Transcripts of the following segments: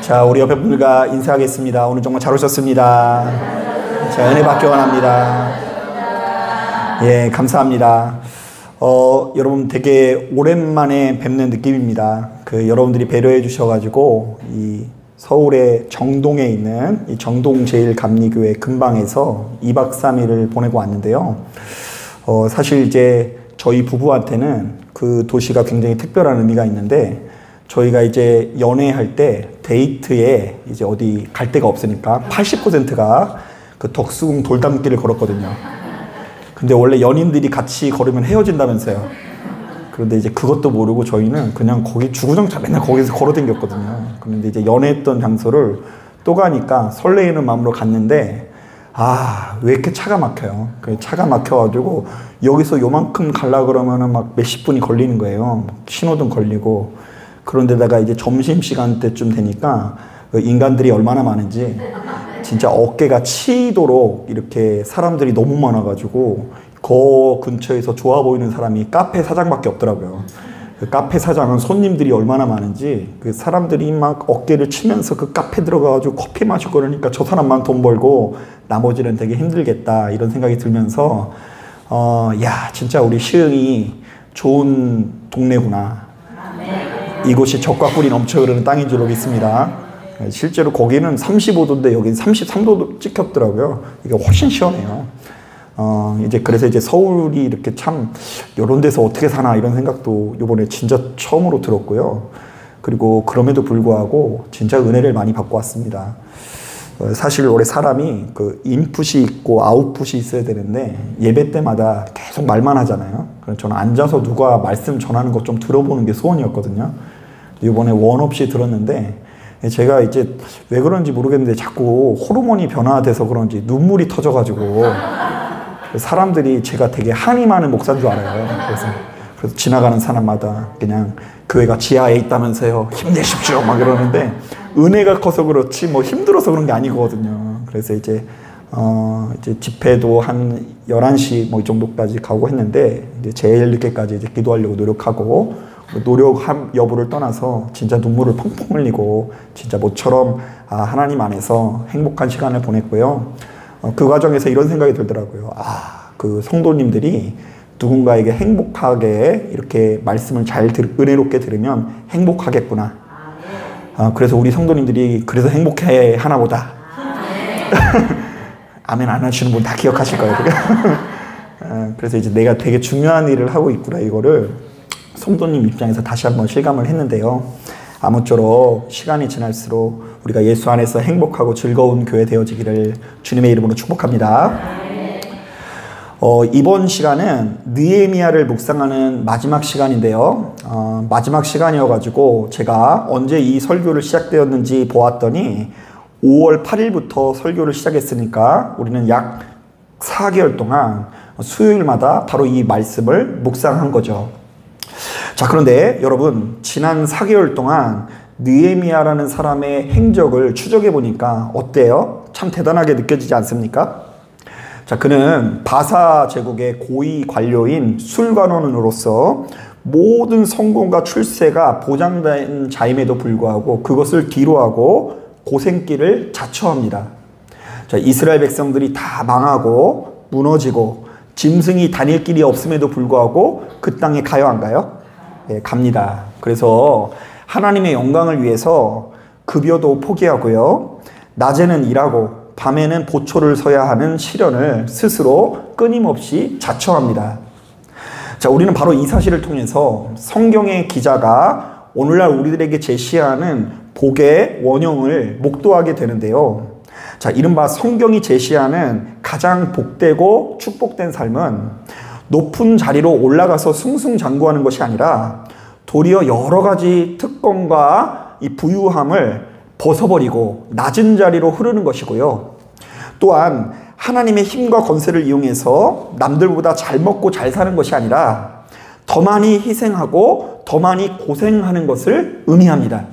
자, 우리 옆에 분들과 인사하겠습니다. 오늘 정말 잘 오셨습니다. 자, 은혜 받기 원합니다. 예, 감사합니다. 여러분 되게 오랜만에 뵙는 느낌입니다. 여러분들이 배려해 주셔가지고 이 서울의 정동에 있는 이 정동제일감리교회 근방에서 2박 3일을 보내고 왔는데요. 사실 이제 저희 부부한테는 그 도시가 굉장히 특별한 의미가 있는데, 저희가 이제 연애할 때 데이트에 이제 어디 갈 데가 없으니까 80%가 그 덕수궁 돌담길을 걸었거든요. 근데 원래 연인들이 같이 걸으면 헤어진다면서요. 그런데 이제 그것도 모르고 저희는 그냥 거기 주구장창 맨날 거기서 걸어 댕겼거든요. 그런데 이제 연애했던 장소를 또 가니까 설레이는 마음으로 갔는데, 왜 이렇게 차가 막혀요. 차가 막혀가지고 여기서 요만큼 가려고 그러면은 막 몇십 분이 걸리는 거예요. 신호등 걸리고. 그런데다가 이제 점심시간 때쯤 되니까 인간들이 얼마나 많은지 진짜 어깨가 치이도록 이렇게 사람들이 너무 많아가지고 그 근처에서 좋아 보이는 사람이 카페 사장밖에 없더라고요. 그 카페 사장은 손님들이 얼마나 많은지 그 사람들이 막 어깨를 치면서 그 카페 들어가가지고 커피 마시고 그러니까 저 사람만 돈 벌고 나머지는 되게 힘들겠다 이런 생각이 들면서 진짜 우리 시흥이 좋은 동네구나. 이곳이 젖과 꿀이 넘쳐 흐르는 땅인 줄로 믿습니다. 실제로 거기는 35도인데 여기는 33도도 찍혔더라고요. 이게 훨씬 시원해요. 그래서 이제 서울이 이렇게 참 이런 데서 어떻게 사나 이런 생각도 이번에 진짜 처음으로 들었고요. 그리고 그럼에도 불구하고 진짜 은혜를 많이 받고 왔습니다. 사실 원래 사람이 그 인풋이 있고 아웃풋이 있어야 되는데 예배 때마다 계속 말만 하잖아요. 그래서 저는 앉아서 누가 말씀 전하는 것 좀 들어보는 게 소원이었거든요. 이번에 원 없이 들었는데 제가 이제 왜 그런지 모르겠는데 자꾸 호르몬이 변화돼서 그런지 눈물이 터져가지고 사람들이 제가 되게 한이 많은 목사인 줄 알아요. 그래서 지나가는 사람마다 그냥 교회가 지하에 있다면서요. 힘내십시오. 막 이러는데 은혜가 커서 그렇지 뭐 힘들어서 그런 게 아니거든요. 그래서 이제 집회도 한 11시 뭐 이 정도까지 가고 했는데 이제 제일 늦게까지 이제 기도하려고 노력하고 노력함 여부를 떠나서 진짜 눈물을 펑펑 흘리고 진짜 모처럼 하나님 안에서 행복한 시간을 보냈고요. 그 과정에서 이런 생각이 들더라고요. 그 성도님들이 누군가에게 행복하게 이렇게 말씀을 잘 은혜롭게 들으면 행복하겠구나. 그래서 우리 성도님들이 그래서 행복해 하나 보다. 아멘 안 하시는 분 다 기억하실 거예요. 그래서 이제 내가 되게 중요한 일을 하고 있구나 이거를 성도님 입장에서 다시 한번 실감을 했는데요. 아무쪼록 시간이 지날수록 우리가 예수 안에서 행복하고 즐거운 교회 되어지기를 주님의 이름으로 축복합니다. 이번 시간은 느헤미야를 묵상하는 마지막 시간인데요. 마지막 시간이어가지고 제가 언제 이 설교를 시작되었는지 보았더니 5월 8일부터 설교를 시작했으니까 우리는 약 4개월 동안 수요일마다 바로 이 말씀을 묵상한 거죠. 자, 그런데 여러분 지난 4개월 동안 느헤미야라는 사람의 행적을 추적해 보니까 어때요? 참 대단하게 느껴지지 않습니까? 자, 그는 바사 제국의 고위 관료인 술관원으로서 모든 성공과 출세가 보장된 자임에도 불구하고 그것을 뒤로하고 고생길을 자처합니다. 자, 이스라엘 백성들이 다 망하고 무너지고 짐승이 다닐 길이 없음에도 불구하고 그 땅에 가요 안 가요? 네, 갑니다. 그래서 하나님의 영광을 위해서 급여도 포기하고요. 낮에는 일하고 밤에는 보초를 서야 하는 시련을 스스로 끊임없이 자처합니다. 자, 우리는 바로 이 사실을 통해서 성경의 기자가 오늘날 우리들에게 제시하는 복의 원형을 목도하게 되는데요. 자, 이른바 성경이 제시하는 가장 복되고 축복된 삶은 높은 자리로 올라가서 승승장구하는 것이 아니라 도리어 여러 가지 특권과 이 부유함을 벗어버리고 낮은 자리로 흐르는 것이고요. 또한 하나님의 힘과 권세를 이용해서 남들보다 잘 먹고 잘 사는 것이 아니라 더 많이 희생하고 더 많이 고생하는 것을 의미합니다.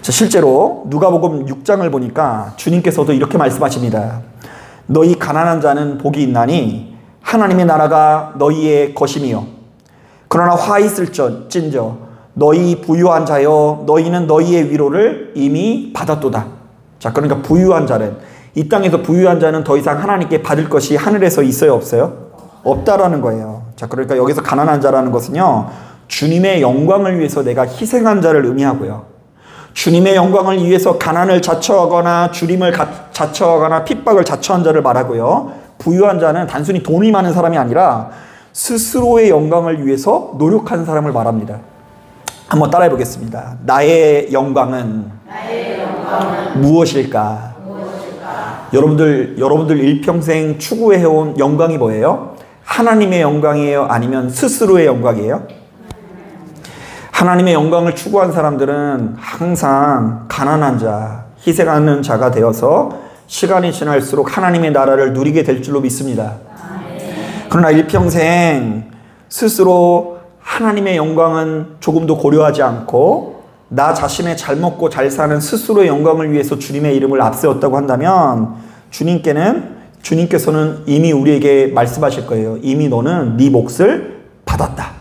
자, 실제로 누가복음 6장을 보니까 주님께서도 이렇게 말씀하십니다. 너희 가난한 자는 복이 있나니 하나님의 나라가 너희의 것임이요. 그러나 화 있을진저 너희 부유한 자여 너희는 너희의 위로를 이미 받았도다. 자, 그러니까 부유한 자는, 이 땅에서 부유한 자는 더 이상 하나님께 받을 것이 하늘에서 있어요, 없어요? 없다라는 거예요. 자, 그러니까 여기서 가난한 자라는 것은요, 주님의 영광을 위해서 내가 희생한 자를 의미하고요. 주님의 영광을 위해서 가난을 자처하거나 주림을 자처하거나 핍박을 자처한 자를 말하고요. 부유한 자는 단순히 돈이 많은 사람이 아니라 스스로의 영광을 위해서 노력한 사람을 말합니다. 한번 따라해 보겠습니다. 나의 영광은 무엇일까? 여러분들 일평생 추구해온 영광이 뭐예요? 하나님의 영광이에요? 아니면 스스로의 영광이에요? 하나님의 영광을 추구한 사람들은 항상 가난한 자, 희생하는 자가 되어서 시간이 지날수록 하나님의 나라를 누리게 될 줄로 믿습니다. 그러나 일평생 스스로 하나님의 영광은 조금도 고려하지 않고 나 자신의 잘 먹고 잘 사는 스스로의 영광을 위해서 주님의 이름을 앞세웠다고 한다면 주님께서는 이미 우리에게 말씀하실 거예요. 이미 너는 네 몫을 받았다.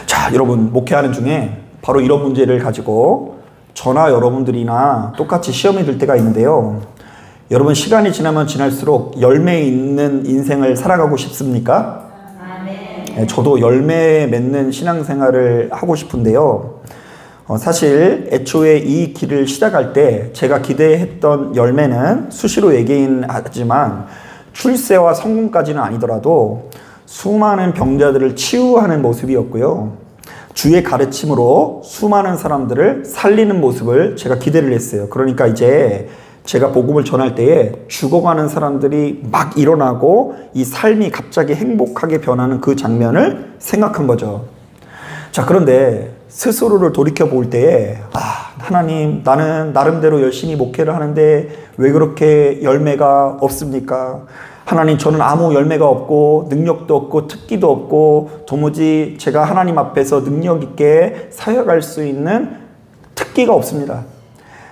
자, 여러분, 목회하는 중에 바로 이런 문제를 가지고 저나 여러분들이나 똑같이 시험이 들 때가 있는데요. 여러분, 시간이 지나면 지날수록 열매 있는 인생을 살아가고 싶습니까? 네, 저도 열매 맺는 신앙생활을 하고 싶은데요. 사실 애초에 이 길을 시작할 때 제가 기대했던 열매는 수시로 얘기는 하지만 출세와 성공까지는 아니더라도 수많은 병자들을 치유하는 모습이었고요. 주의 가르침으로 수많은 사람들을 살리는 모습을 제가 기대를 했어요. 그러니까 이제 제가 복음을 전할 때에 죽어가는 사람들이 막 일어나고 이 삶이 갑자기 행복하게 변하는 그 장면을 생각한 거죠. 자, 그런데 스스로를 돌이켜볼 때에 하나님, 나는 나름대로 열심히 목회를 하는데 왜 그렇게 열매가 없습니까? 하나님, 저는 아무 열매가 없고 능력도 없고 특기도 없고 도무지 제가 하나님 앞에서 능력 있게 사역할 수 있는 특기가 없습니다.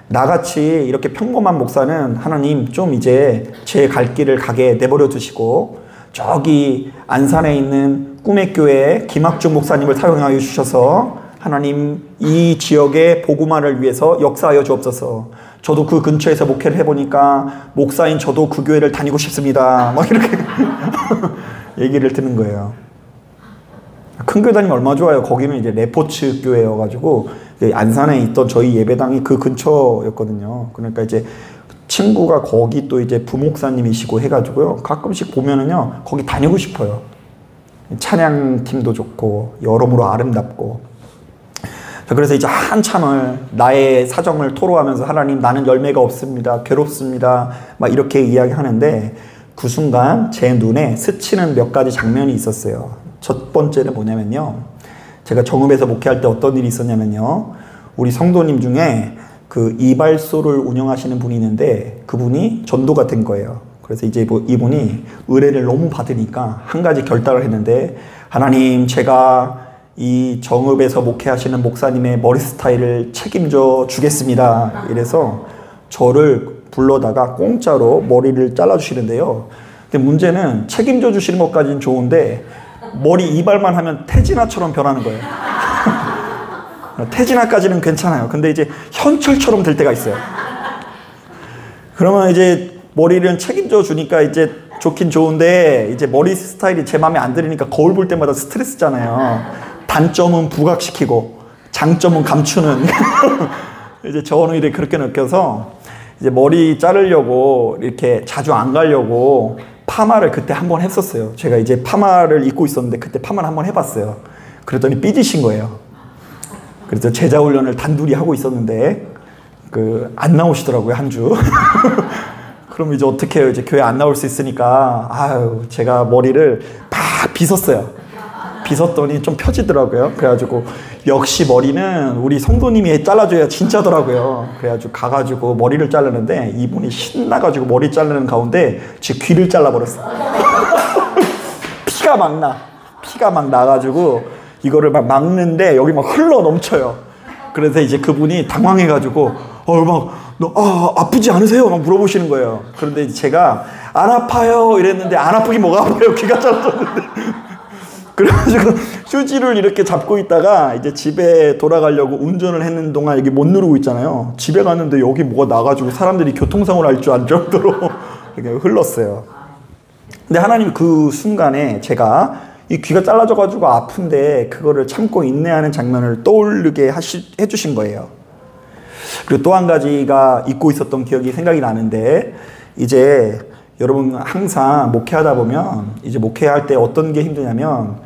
나같이 이렇게 평범한 목사는 하나님 좀 이제 제 갈 길을 가게 내버려 두시고 저기 안산에 있는 꿈의 교회 김학중 목사님을 사용하여 주셔서 하나님 이 지역의 복음화를 위해서 역사하여 주옵소서. 저도 그 근처에서 목회를 해보니까 목사인 저도 그 교회를 다니고 싶습니다. 막 이렇게 얘기를 듣는 거예요. 큰 교회 다니면 얼마나 좋아요. 거기는 이제 레포츠 교회여가지고 안산에 있던 저희 예배당이 그 근처였거든요. 그러니까 이제 친구가 거기 또 이제 부목사님이시고 해가지고요. 가끔씩 보면은요, 거기 다니고 싶어요. 찬양팀도 좋고 여러모로 아름답고. 그래서 이제 한참을 나의 사정을 토로하면서 하나님, 나는 열매가 없습니다. 괴롭습니다. 막 이렇게 이야기하는데 그 순간 제 눈에 스치는 몇 가지 장면이 있었어요. 첫 번째는 뭐냐면요. 제가 정읍에서 목회할 때 어떤 일이 있었냐면요. 우리 성도님 중에 그 이발소를 운영하시는 분이 있는데 그분이 전도가 된 거예요. 그래서 이제 이분이 의뢰를 너무 받으니까 한 가지 결단을 했는데, 하나님, 제가 이 정읍에서 목회하시는 목사님의 머리 스타일을 책임져 주겠습니다. 이래서 저를 불러다가 공짜로 머리를 잘라주시는데요. 근데 문제는 책임져 주시는 것까지는 좋은데 머리 이발만 하면 태진아처럼 변하는 거예요. 태진아까지는 괜찮아요. 근데 이제 현철처럼 될 때가 있어요. 그러면 이제 머리를 책임져 주니까 이제 좋긴 좋은데 이제 머리 스타일이 제 마음에 안 들으니까 거울 볼 때마다 스트레스잖아요. 단점은 부각시키고 장점은 감추는. 이제 저는 이제 그렇게 느껴서 이제 머리 자르려고 이렇게 자주 안 가려고 파마를 그때 한번 했었어요. 제가 이제 파마를 입고 있었는데 그때 파마를 한번 해봤어요. 그랬더니 삐지신 거예요. 그래서 제자 훈련을 단둘이 하고 있었는데 안 나오시더라고요, 한 주. 그럼 이제 어떻게 해요? 이제 교회 안 나올 수 있으니까 제가 머리를 팍 빗었어요. 빗었더니 좀 펴지더라고요. 그래가지고 역시 머리는 우리 성도님이 잘라줘야 진짜더라고요. 그래가지고 가가지고 머리를 자르는데 이분이 신나가지고 머리 자르는 가운데 제 귀를 잘라버렸어요. 피가 막 나가지고 이거를 막 막는데 여기 막 흘러 넘쳐요. 그래서 이제 그분이 당황해가지고 아프지 않으세요? 막 물어보시는 거예요. 그런데 제가 안 아파요 이랬는데 안 아프긴 뭐가 아파요. 귀가 잘라졌는데. 그래가지고 휴지를 이렇게 잡고 있다가 이제 집에 돌아가려고 운전을 했는 동안 여기 못 누르고 있잖아요. 집에 갔는데 여기 뭐가 나가지고 사람들이 교통사고를 할 줄 알 정도로 이렇게 흘렀어요. 근데 하나님 그 순간에 제가 이 귀가 잘라져가지고 아픈데 그거를 참고 인내하는 장면을 떠오르게 해주신 거예요. 그리고 또 한 가지가 잊고 있었던 기억이 생각이 나는데, 이제 여러분 항상 목회하다 보면 이제 목회할 때 어떤 게 힘드냐면,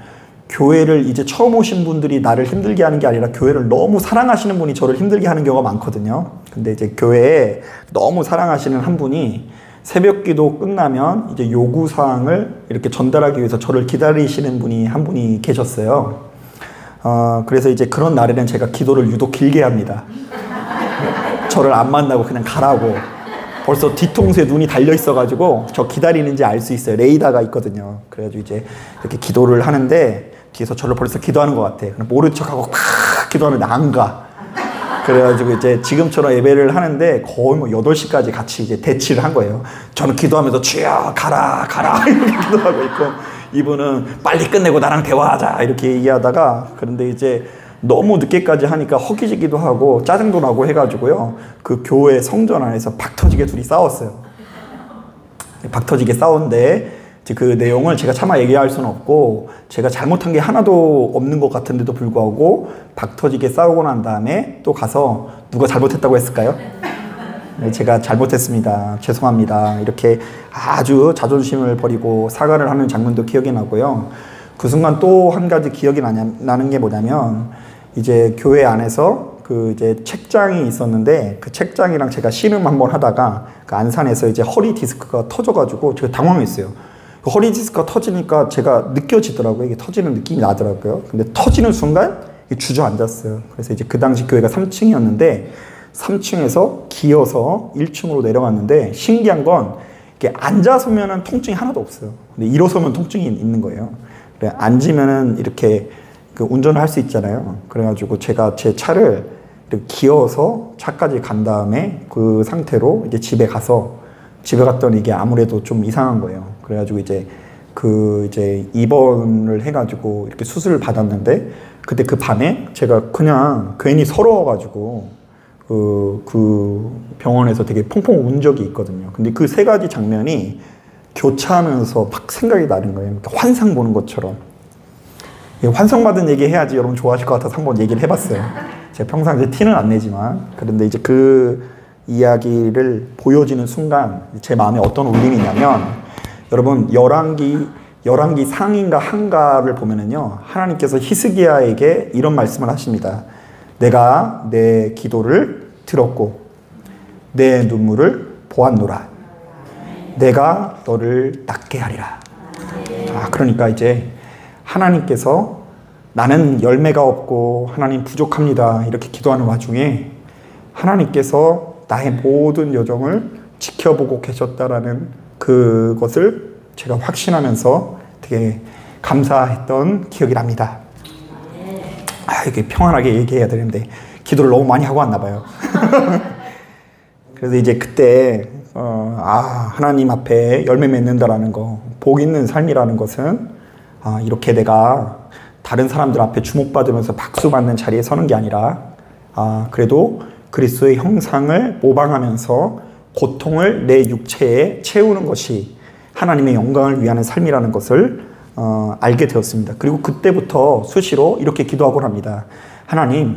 교회를 이제 처음 오신 분들이 나를 힘들게 하는 게 아니라 교회를 너무 사랑하시는 분이 저를 힘들게 하는 경우가 많거든요. 근데 이제 교회에 너무 사랑하시는 한 분이 새벽 기도 끝나면 이제 요구사항을 이렇게 전달하기 위해서 저를 기다리시는 분이 한 분이 계셨어요. 그래서 이제 그런 날에는 제가 기도를 유독 길게 합니다. 저를 안 만나고 그냥 가라고. 벌써 뒤통수에 눈이 달려 있어가지고 저 기다리는지 알 수 있어요. 레이더가 있거든요. 그래가지고 이제 이렇게 기도를 하는데 뒤에서 저를 벌써 기도하는 것 같아. 그냥 모른 척하고 팍 기도하는데 안 가. 그래가지고 이제 지금처럼 예배를 하는데 거의 뭐 8시까지 같이 이제 대치를 한 거예요. 저는 기도하면서 주여 가라 가라 이렇게 기도하고 있고, 이분은 빨리 끝내고 나랑 대화하자 이렇게 얘기하다가, 그런데 이제 너무 늦게까지 하니까 허기지기도 하고 짜증도 나고 해가지고요, 그 교회 성전 안에서 박 터지게 둘이 싸웠어요. 박 터지게 싸웠는데 그 내용을 제가 차마 얘기할 수는 없고, 제가 잘못한 게 하나도 없는 것 같은데도 불구하고 박 터지게 싸우고 난 다음에 또 가서 누가 잘못했다고 했을까요? 네, 제가 잘못했습니다. 죄송합니다. 이렇게 아주 자존심을 버리고 사과를 하는 장면도 기억이 나고요. 그 순간 또 한 가지 기억이 나는 게 뭐냐면, 이제 교회 안에서 그 이제 책장이 있었는데 그 책장이랑 제가 씨름 한번 하다가 그 안산에서 이제 허리 디스크가 터져가지고 제가 당황했어요. 그 허리 디스크가 터지니까 제가 느껴지더라고요. 이게 터지는 느낌이 나더라고요. 근데 터지는 순간 주저앉았어요. 그래서 이제 그 당시 교회가 3층이었는데 3층에서 기어서 1층으로 내려갔는데, 신기한 건 이렇게 앉아서면은 통증이 하나도 없어요. 근데 일어서면 통증이 있는 거예요. 그래, 앉으면은 이렇게 그 운전을 할 수 있잖아요. 그래가지고 제가 제 차를 이렇게 기어서 차까지 간 다음에 그 상태로 이제 집에 갔더니 이게 아무래도 좀 이상한 거예요. 그래가지고 이제 입원을 해가지고 이렇게 수술을 받았는데, 그때 그 밤에 제가 그냥 괜히 서러워가지고 그 병원에서 되게 펑펑 운 적이 있거든요. 근데 그 세 가지 장면이 교차하면서 막 생각이 나는 거예요. 환상 보는 것처럼. 환상받은 얘기 해야지 여러분 좋아하실 것 같아서 한번 얘기를 해봤어요. 제가 평상시에 티는 안 내지만. 그런데 이제 그 이야기를 보여지는 순간 제 마음에 어떤 울림이 있냐면, 여러분 열왕기 상인가 한가를 보면은요, 하나님께서 히스기야에게 이런 말씀을 하십니다. 내가 내 기도를 들었고 내 눈물을 보았노라. 내가 너를 낫게 하리라. 그러니까 이제 하나님께서 나는 열매가 없고 하나님 부족합니다 이렇게 기도하는 와중에 하나님께서 나의 모든 여정을 지켜보고 계셨다라는 그것을 제가 확신하면서 되게 감사했던 기억이 납니다. 이렇게 평안하게 얘기해야 되는데 기도를 너무 많이 하고 왔나 봐요. 그래서 이제 그때 하나님 앞에 열매 맺는다라는 거, 복 있는 삶이라는 것은 이렇게 내가 다른 사람들 앞에 주목받으면서 박수 받는 자리에 서는 게 아니라 그래도 그리스도의 형상을 모방하면서 고통을 내 육체에 채우는 것이 하나님의 영광을 위하는 삶이라는 것을 알게 되었습니다. 그리고 그때부터 수시로 이렇게 기도하곤 합니다. 하나님,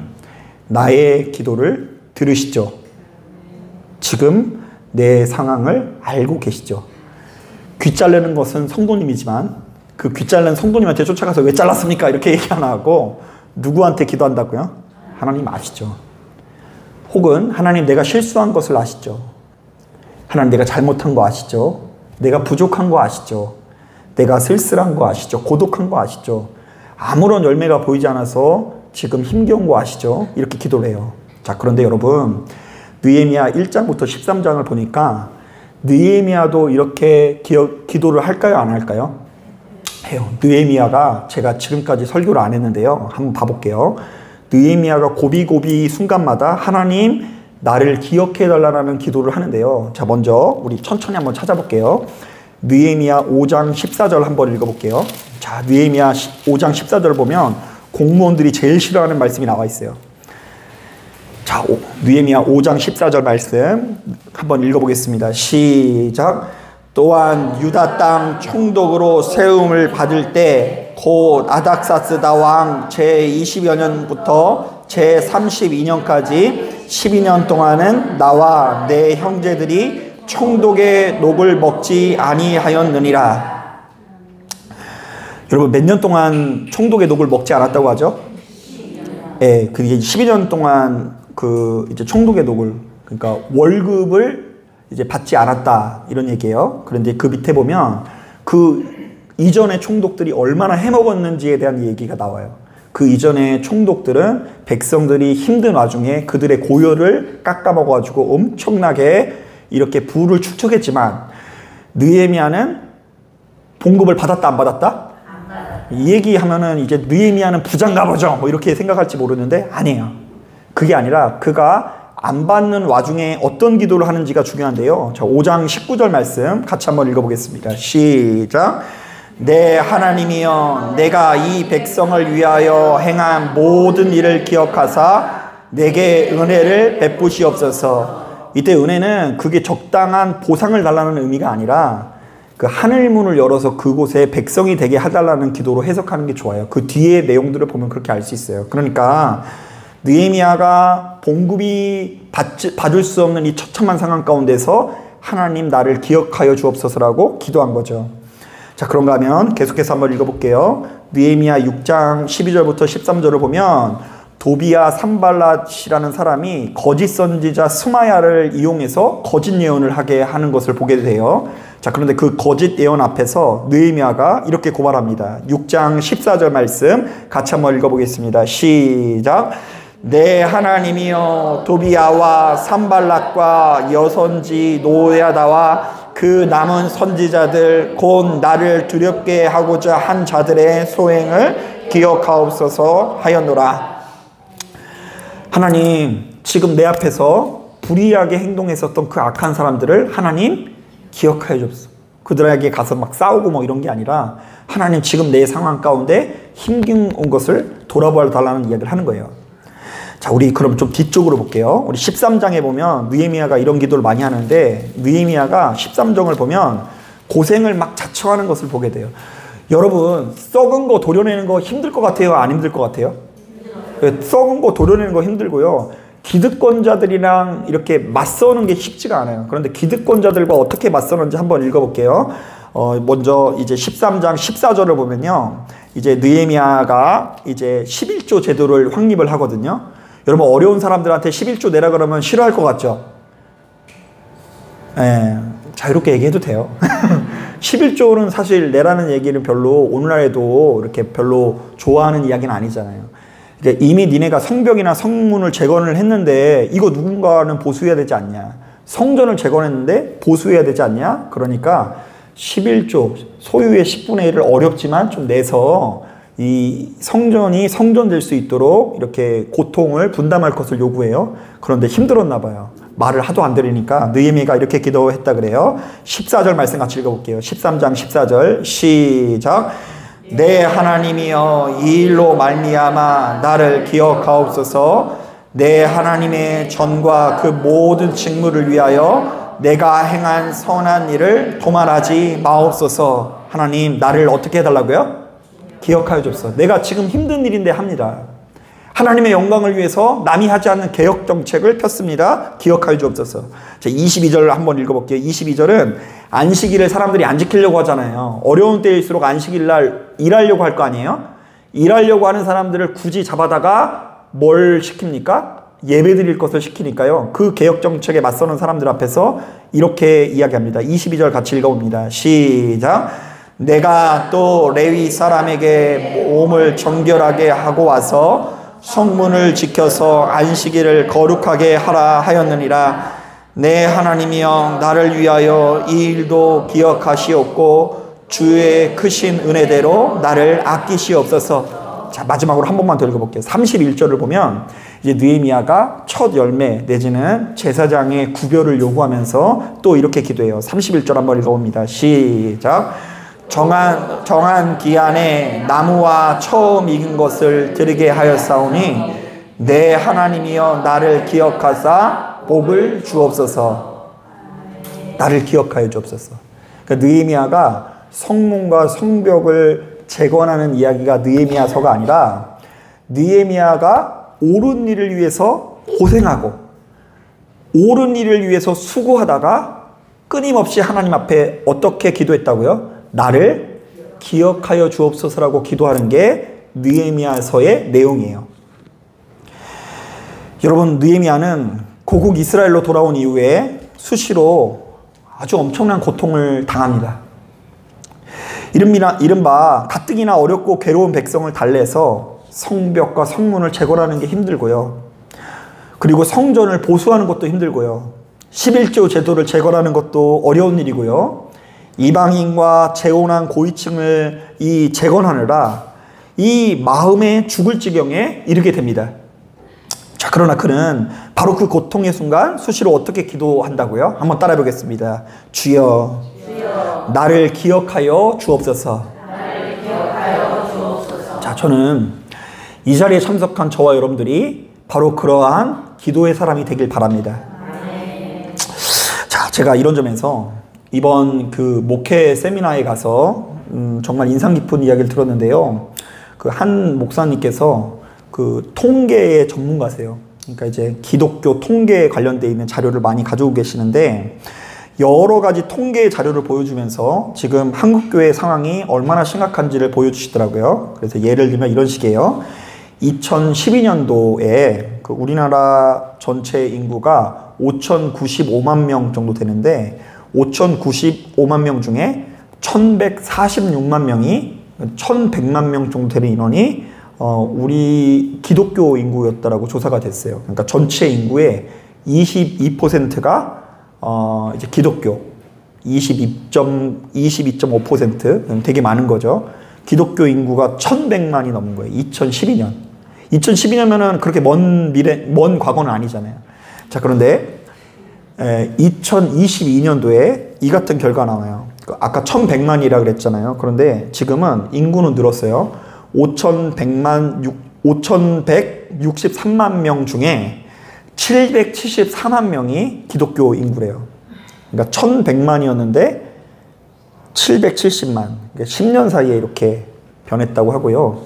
나의 기도를 들으시죠. 지금 내 상황을 알고 계시죠. 귀 자르는 것은 성도님이지만 그 귀 자른 성도님한테 쫓아가서 왜 잘랐습니까? 이렇게 얘기 안 하고 누구한테 기도한다고요? 하나님 아시죠. 혹은 하나님 내가 실수한 것을 아시죠. 하나님 내가 잘못한 거 아시죠. 내가 부족한 거 아시죠. 내가 쓸쓸한 거 아시죠. 고독한 거 아시죠. 아무런 열매가 보이지 않아서 지금 힘겨운 거 아시죠. 이렇게 기도를 해요. 자, 그런데 여러분 느헤미야 1장부터 13장을 보니까 느헤미야도 이렇게 기도를 할까요? 안 할까요? 해요. 느헤미야가 제가 지금까지 설교를 안 했는데요. 한번 봐볼게요. 느헤미야가 고비고비 순간마다 하나님 나를 기억해 달라는 기도를 하는데요. 자, 먼저 우리 천천히 한번 찾아볼게요. 느헤미야 5장 14절 한번 읽어볼게요. 자, 느헤미야 5장 14절을 보면 공무원들이 제일 싫어하는 말씀이 나와 있어요. 자, 느헤미야 5장 14절 말씀 한번 읽어보겠습니다. 시작. 또한 유다 땅 총독으로 세움을 받을 때 곧 아닥사스다 왕 제20여 년부터 제32년까지 12년 동안은 나와 내 형제들이 총독의 녹을 먹지 아니하였느니라. 여러분, 몇 년 동안 총독의 녹을 먹지 않았다고 하죠? 예, 그게 12년 동안 이제 총독의 녹을, 그러니까 월급을 이제 받지 않았다, 이런 얘기예요. 그런데 그 밑에 보면 그 이전의 총독들이 얼마나 해먹었는지에 대한 얘기가 나와요. 그 이전의 총독들은 백성들이 힘든 와중에 그들의 고열을 깎아먹어가지고 엄청나게 이렇게 부를 축적했지만, 느헤미야는 봉급을 받았다 안 받았다? 안 받았다. 이 얘기하면은 이제 느헤미야는 부자인가 보죠, 뭐 이렇게 생각할지 모르는데 아니에요. 그게 아니라 그가 안 받는 와중에 어떤 기도를 하는지가 중요한데요. 자, 5장 19절 말씀 같이 한번 읽어보겠습니다. 시작. 내 하나님이여, 내가 이 백성을 위하여 행한 모든 일을 기억하사 내게 은혜를 베푸시옵소서. 이때 은혜는 그게 적당한 보상을 달라는 의미가 아니라 그 하늘문을 열어서 그곳에 백성이 되게 해달라는 기도로 해석하는 게 좋아요. 그 뒤에 내용들을 보면 그렇게 알 수 있어요. 그러니까 느헤미야가 봉급이 받을 수 없는 이 처참한 상황 가운데서 하나님 나를 기억하여 주옵소서라고 기도한 거죠. 자, 그런가 하면 계속해서 한번 읽어볼게요. 느헤미야 6장 12절부터 13절을 보면 도비야 산발랏이라는 사람이 거짓 선지자 스마야를 이용해서 거짓 예언을 하게 하는 것을 보게 돼요. 자, 그런데 그 거짓 예언 앞에서 느헤미야가 이렇게 고발합니다. 6장 14절 말씀 같이 한번 읽어보겠습니다. 시작. 내 하나님이여, 도비야와 산발랏과 여선지 노야다와 그 남은 선지자들 곧 나를 두렵게 하고자 한 자들의 소행을 기억하옵소서 하였노라. 하나님, 지금 내 앞에서 불의하게 행동했었던 그 악한 사람들을 하나님 기억하여 주옵소서. 그들에게 가서 막 싸우고 뭐 이런 게 아니라 하나님, 지금 내 상황 가운데 힘든 것을 돌아봐 달라는 이야기를 하는 거예요. 자, 우리 그럼 좀 뒤쪽으로 볼게요. 우리 13장에 보면 느헤미야가 이런 기도를 많이 하는데, 느헤미야가 13장을 보면 고생을 막 자처하는 것을 보게 돼요. 여러분, 썩은 거 도려내는 거 힘들 것 같아요? 안 힘들 것 같아요? 썩은 거 도려내는 거 힘들고요. 기득권자들이랑 이렇게 맞서는 게 쉽지가 않아요. 그런데 기득권자들과 어떻게 맞서는지 한번 읽어볼게요. 먼저 이제 13장 14절을 보면요. 이제 느헤미야가 이제 11조 제도를 확립을 하거든요. 여러분, 어려운 사람들한테 11조 내라 그러면 싫어할 것 같죠? 예, 자유롭게 얘기해도 돼요. 11조는 사실 내라는 얘기는 별로 오늘날에도 이렇게 별로 좋아하는 이야기는 아니잖아요. 그러니까 이미 니네가 성벽이나 성문을 재건을 했는데 이거 누군가는 보수해야 되지 않냐? 성전을 재건했는데 보수해야 되지 않냐? 그러니까 11조, 소유의 10분의 1을 어렵지만 좀 내서 이 성전이 성전될 수 있도록 이렇게 고통을 분담할 것을 요구해요. 그런데 힘들었나 봐요. 말을 하도 안 들으니까 느헤미야가 이렇게 기도했다 그래요. 14절 말씀 같이 읽어볼게요. 13장 14절 시작. 내 하나님이여, 이 일로 말미암아 나를 기억하옵소서. 내 하나님의 전과 그 모든 직무를 위하여 내가 행한 선한 일을 도말하지 마옵소서. 하나님, 나를 어떻게 해달라고요? 기억하여 줍소서. 내가 지금 힘든 일인데 합니다. 하나님의 영광을 위해서 남이 하지 않는 개혁 정책을 폈습니다. 기억하여 주옵소서. 자, 22절 한번 읽어볼게요. 22절은 안식일을 사람들이 안 지키려고 하잖아요. 어려운 때일수록 안식일날 일하려고 할 거 아니에요? 일하려고 하는 사람들을 굳이 잡아다가 뭘 시킵니까? 예배 드릴 것을 시키니까요. 그 개혁 정책에 맞서는 사람들 앞에서 이렇게 이야기합니다. 22절 같이 읽어봅니다. 시작. 내가 또 레위 사람에게 몸을 정결하게 하고 와서 성문을 지켜서 안식일을 거룩하게 하라 하였느니라. 내 하나님이여, 나를 위하여 이 일도 기억하시옵고 주의 크신 은혜대로 나를 아끼시옵소서. 자, 마지막으로 한 번만 더 읽어볼게요. 31절을 보면 이제 느헤미야가 첫 열매 내지는 제사장의 구별을 요구하면서 또 이렇게 기도해요. 31절 한번 읽어봅니다. 시작. 정한 기한에 나무와 처음 익은 것을 드리게 하였사오니 내 하나님이여 나를 기억하사 복을 주옵소서. 나를 기억하여 주옵소서. 그러니까 느헤미야가 성문과 성벽을 재건하는 이야기가 느헤미야서가 아니라 느헤미야가 옳은 일을 위해서 고생하고 옳은 일을 위해서 수고하다가 끊임없이 하나님 앞에 어떻게 기도했다고요? 나를 기억하여 주옵소서라고 기도하는 게 느헤미야서의 내용이에요. 여러분, 느헤미야는 고국 이스라엘로 돌아온 이후에 수시로 아주 엄청난 고통을 당합니다. 이른바 가뜩이나 어렵고 괴로운 백성을 달래서 성벽과 성문을 재건하는 게 힘들고요. 그리고 성전을 보수하는 것도 힘들고요. 11조 제도를 재건하는 것도 어려운 일이고요. 이방인과 재혼한 고위층을 재건하느라 이 마음에 죽을 지경에 이르게 됩니다. 자, 그러나 그는 바로 그 고통의 순간 수시로 어떻게 기도한다고요? 한번 따라해 보겠습니다. 주여, 나를 기억하여 주옵소서. 자, 저는 이 자리에 참석한 저와 여러분들이 바로 그러한 기도의 사람이 되길 바랍니다. 자, 제가 이런 점에서 이번 그 목회 세미나에 가서 정말 인상 깊은 이야기를 들었는데요. 그 한 목사님께서 그 통계의 전문가세요. 그러니까 이제 기독교 통계에 관련되어 있는 자료를 많이 가지고 계시는데 여러 가지 통계의 자료를 보여주면서 지금 한국교회 상황이 얼마나 심각한지를 보여주시더라고요. 그래서 예를 들면 이런 식이에요. 2012년도에 그 우리나라 전체 인구가 5,095만 명 정도 되는데 5,095만 명 중에 1,146만 명이 1,100만 명 정도 되는 인원이 우리 기독교 인구였다라고 조사가 됐어요. 그러니까 전체 인구의 22%가 이제 기독교, 22.5% 되게 많은 거죠. 기독교 인구가 1,100만이 넘은 거예요. 2012년. 2012년면은 그렇게 먼 과거는 아니잖아요. 자, 그런데 2022년도에 이 같은 결과 나와요. 아까 1,100만이라 그랬잖아요. 그런데 지금은 인구는 늘었어요. 5,163만 명 중에 774만 명이 기독교 인구래요. 그러니까 1,100만이었는데 770만. 그러니까 10년 사이에 이렇게 변했다고 하고요.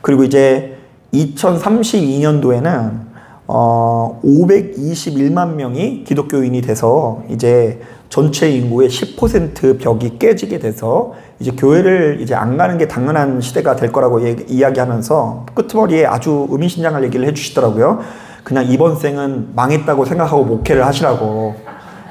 그리고 이제 2032년도에는 521만 명이 기독교인이 돼서 이제 전체 인구의 10% 벽이 깨지게 돼서 이제 교회를 이제 안 가는 게 당연한 시대가 될 거라고 이야기하면서 끄트머리에 아주 의미심장한 얘기를 해주시더라고요. 그냥 이번 생은 망했다고 생각하고 목회를 하시라고.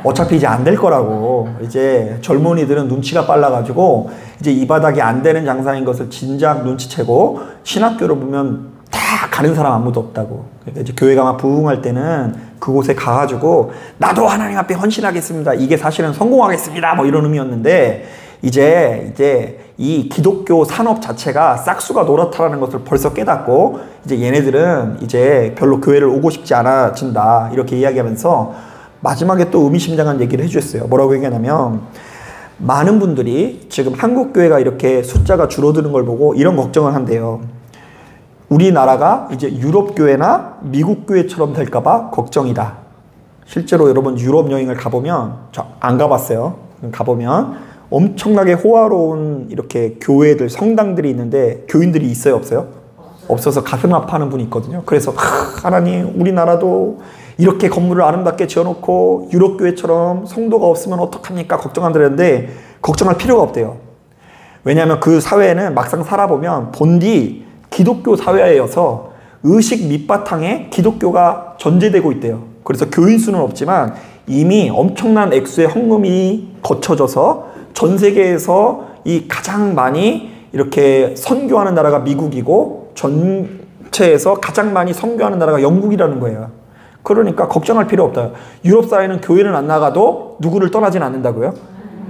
어차피 이제 안 될 거라고. 이제 젊은이들은 눈치가 빨라가지고 이제 이 바닥이 안 되는 장사인 것을 진작 눈치채고 신학교를 보면 다 가는 사람 아무도 없다고. 그러니까 이제 교회가 막 부흥할 때는 그곳에 가가지고 나도 하나님 앞에 헌신하겠습니다. 이게 사실은 성공하겠습니다. 뭐 이런 의미였는데 이제 이 기독교 산업 자체가 싹수가 노랗다라는 것을 벌써 깨닫고 이제 얘네들은 이제 별로 교회를 오고 싶지 않아진다. 이렇게 이야기하면서 마지막에 또 의미심장한 얘기를 해주셨어요. 뭐라고 얘기하냐면 많은 분들이 지금 한국 교회가 이렇게 숫자가 줄어드는 걸 보고 이런 걱정을 한대요. 우리나라가 이제 유럽 교회나 미국 교회처럼 될까봐 걱정이다. 실제로 여러분 유럽 여행을 가보면, 저 안 가봤어요. 가보면 엄청나게 호화로운 이렇게 교회들, 성당들이 있는데 교인들이 있어요, 없어요? 없어서 가슴 아파하는 분이 있거든요. 그래서 하나님, 우리나라도 이렇게 건물을 아름답게 지어놓고 유럽 교회처럼 성도가 없으면 어떡합니까? 걱정한다는데 걱정할 필요가 없대요. 왜냐하면 그 사회는 막상 살아보면 본디 기독교 사회여서 의식 밑바탕에 기독교가 전제되고 있대요. 그래서 교인 수는 없지만 이미 엄청난 액수의 헌금이 거쳐져서 전 세계에서 이 가장 많이 이렇게 선교하는 나라가 미국이고 전체에서 가장 많이 선교하는 나라가 영국이라는 거예요. 그러니까 걱정할 필요 없다. 유럽 사회는 교회는 안 나가도 누구를 떠나진 않는다고요?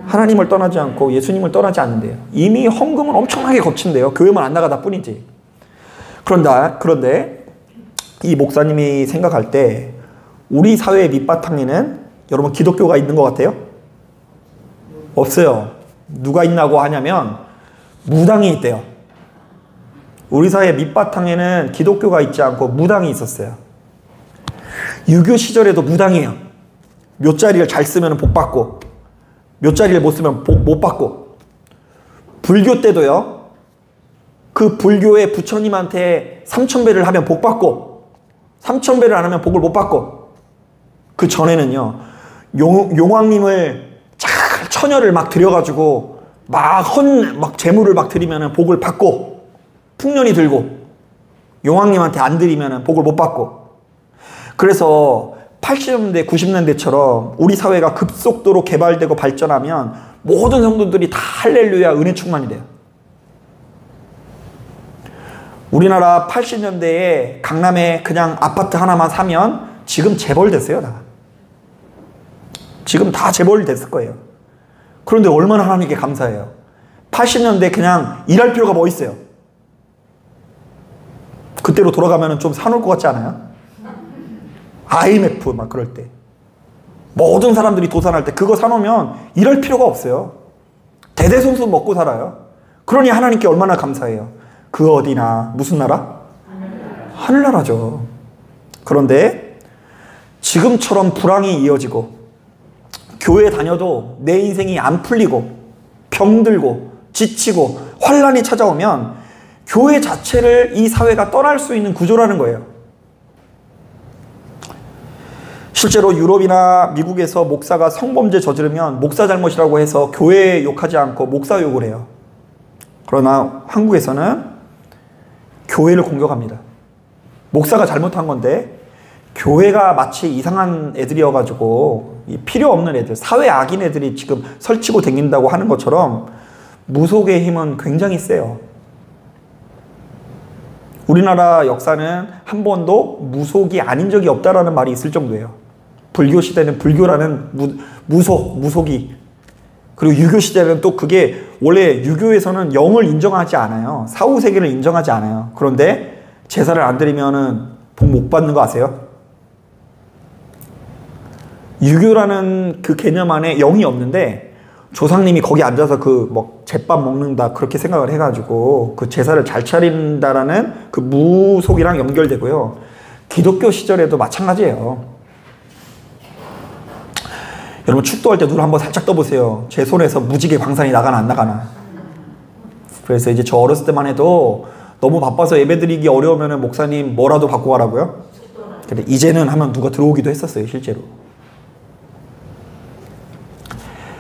하나님을 떠나지 않고 예수님을 떠나지 않는데요. 이미 헌금은 엄청나게 거친대요. 교회만 안 나가다 뿐이지. 그런데 이 목사님이 생각할 때 우리 사회의 밑바탕에는 여러분 기독교가 있는 것 같아요? 없어요. 누가 있나고 하냐면 무당이 있대요. 우리 사회 밑바탕에는 기독교가 있지 않고 무당이 있었어요. 유교 시절에도 무당이에요. 묘자리를 잘 쓰면 복 받고 묘자리를 못 쓰면 복 못 받고, 불교 때도요. 그 불교의 부처님한테 3000배를 하면 복 받고 3000배를 안 하면 복을 못 받고, 그 전에는요. 용왕님을 잘 처녀를 막 들여가지고 막 재물을 막 드리면 복을 받고, 풍년이 들고 용왕님한테 안 드리면 복을 못 받고. 그래서 80년대 90년대처럼 우리 사회가 급속도로 개발되고 발전하면 모든 성도들이 다 할렐루야 은혜 충만이 돼요. 우리나라 80년대에 강남에 그냥 아파트 하나만 사면 지금 재벌 됐어요. 다. 지금 다 재벌 됐을 거예요. 그런데 얼마나 하나님께 감사해요. 80년대 그냥 일할 필요가 뭐 있어요. 그때로 돌아가면 좀 사놓을 것 같지 않아요? IMF 막 그럴 때 모든 사람들이 도산할 때 그거 사놓으면 일할 필요가 없어요. 대대손손 먹고 살아요. 그러니 하나님께 얼마나 감사해요. 그 어디나 무슨 나라? 하늘나라죠. 그런데 지금처럼 불황이 이어지고 교회 다녀도 내 인생이 안 풀리고 병들고 지치고 환란이 찾아오면 교회 자체를 이 사회가 떠날 수 있는 구조라는 거예요. 실제로 유럽이나 미국에서 목사가 성범죄 저지르면 목사 잘못이라고 해서 교회 욕하지 않고 목사 욕을 해요. 그러나 한국에서는 교회를 공격합니다. 목사가 잘못한 건데 교회가 마치 이상한 애들이어가지고 필요 없는 애들, 사회 악인 애들이 지금 설치고 다닌다고 하는 것처럼 무속의 힘은 굉장히 세요. 우리나라 역사는 한 번도 무속이 아닌 적이 없다라는 말이 있을 정도예요. 불교 시대는 불교라는 무속이, 그리고 유교 시대는 또 그게 원래 유교에서는 영을 인정하지 않아요. 사후세계를 인정하지 않아요. 그런데 제사를 안 드리면은 복 못 받는 거 아세요? 유교라는 그 개념 안에 영이 없는데 조상님이 거기 앉아서 그 뭐 제밥 먹는다 그렇게 생각을 해가지고 그 제사를 잘 차린다라는 그 무속이랑 연결되고요. 기독교 시절에도 마찬가지예요. 여러분 축도할 때 눈을 한번 살짝 떠보세요. 제 손에서 무지개 광산이 나가나 안 나가나. 그래서 이제 저 어렸을 때만 해도 너무 바빠서 예배드리기 어려우면 목사님 뭐라도 받고 가라고요. 근데 이제는 하면 누가 들어오기도 했었어요. 실제로.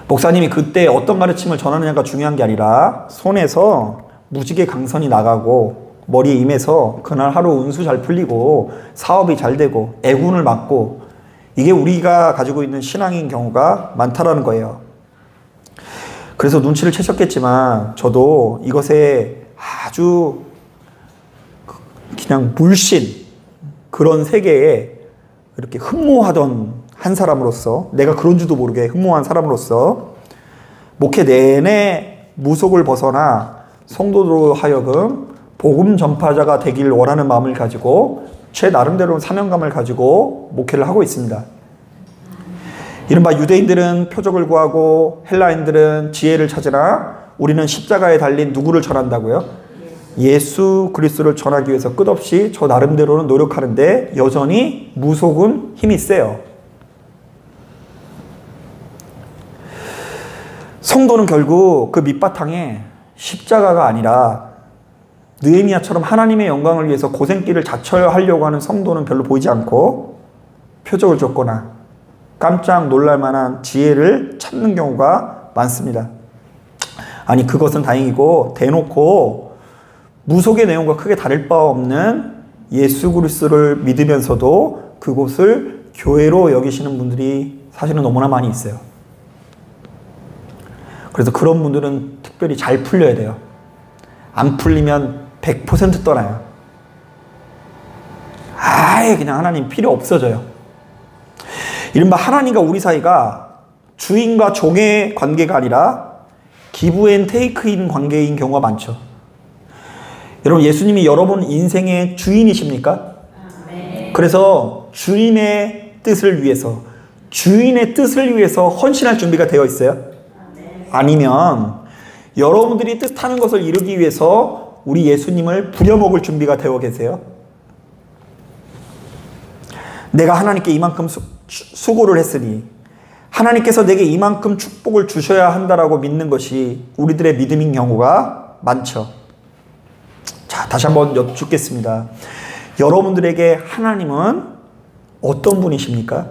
목사님이 그때 어떤 가르침을 전하느냐가 중요한 게 아니라 손에서 무지개 강선이 나가고 머리에 임해서 그날 하루 운수 잘 풀리고 사업이 잘 되고 애군을 막고, 이게 우리가 가지고 있는 신앙인 경우가 많다라는 거예요. 그래서 눈치를 채셨겠지만 저도 이것에 아주 그냥 물씬 그런 세계에 이렇게 흠모하던 한 사람으로서, 내가 그런 줄도 모르게 흠모한 사람으로서 목회 내내 무속을 벗어나 성도로 하여금 복음 전파자가 되길 원하는 마음을 가지고 제 나름대로는 사명감을 가지고 목회를 하고 있습니다. 이른바 유대인들은 표적을 구하고 헬라인들은 지혜를 찾으나 우리는 십자가에 달린 누구를 전한다고요? 예수 그리스도를 전하기 위해서 끝없이 저 나름대로는 노력하는데 여전히 무속은 힘이 세요. 성도는 결국 그 밑바탕에 십자가가 아니라 느헤미야처럼 하나님의 영광을 위해서 고생길을 자처하려고 하는 성도는 별로 보이지 않고 표적을 줬거나 깜짝 놀랄 만한 지혜를 찾는 경우가 많습니다. 아니 그것은 다행이고 대놓고 무속의 내용과 크게 다를 바 없는 예수 그리스도를 믿으면서도 그곳을 교회로 여기시는 분들이 사실은 너무나 많이 있어요. 그래서 그런 분들은 특별히 잘 풀려야 돼요. 안 풀리면 100% 떠나요. 아예 그냥 하나님 필요 없어져요. 이른바 하나님과 우리 사이가 주인과 종의 관계가 아니라 기브 앤 테이크인 관계인 경우가 많죠. 여러분 예수님이 여러분 인생의 주인이십니까? 그래서 주인의 뜻을 위해서 헌신할 준비가 되어 있어요? 아니면 여러분들이 뜻하는 것을 이루기 위해서 우리 예수님을 부려먹을 준비가 되어 계세요? 내가 하나님께 이만큼 수고를 했으니 하나님께서 내게 이만큼 축복을 주셔야 한다라고 믿는 것이 우리들의 믿음인 경우가 많죠. 자, 다시 한번 여쭙겠습니다. 여러분들에게 하나님은 어떤 분이십니까?